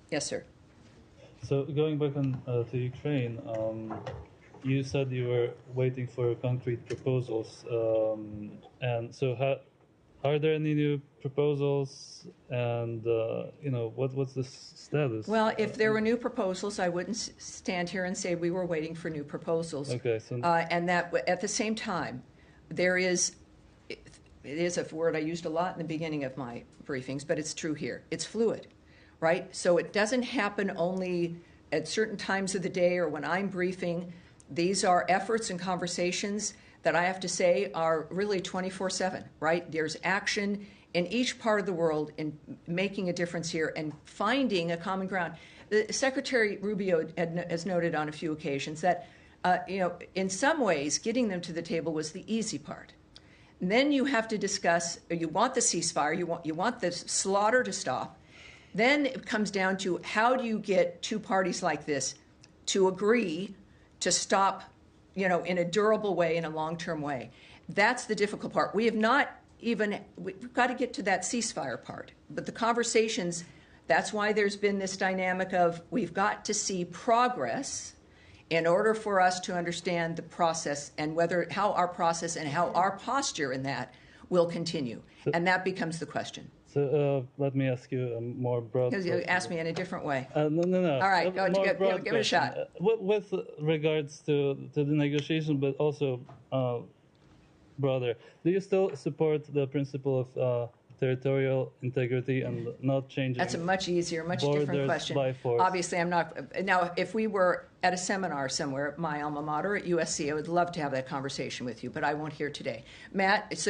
Yes, sir. So going back to Ukraine, you said you were waiting for concrete proposals, and so are there any new proposals? And what's the status? Well, if there were new proposals, I wouldn't stand here and say we were waiting for new proposals. Okay, so and that at the same time, there is. It is a word I used a lot in the beginning of my briefings, but it's true here. It's fluid, right? So it doesn't happen only at certain times of the day or when I'm briefing. These are efforts and conversations that I have to say are really 24/7, right? There's action in each part of the world in making a difference here and finding a common ground. Secretary Rubio has noted on a few occasions that, in some ways, getting them to the table was the easy part. And then you have to discuss, you want the ceasefire, you want the slaughter to stop. Then it comes down to how do you get two parties like this to agree to stop, in a durable way, in a long-term way. That's the difficult part. We've got to get to that ceasefire part. But the conversations, that's why there's been this dynamic of we've got to see progress in order for us to understand the process and how our process and how our posture in that will continue. And that becomes the question. So let me ask you a more broad question. You ask me in a different way. No. All right, give it a shot. With regards to the negotiation, but also broader, do you still support the principle of territorial integrity and not changing? That's a much easier, much different question. By force. Obviously, I'm not. Now, if we were at a seminar somewhere at my alma mater at USC, I would love to have that conversation with you, but I won't here today. Matt, so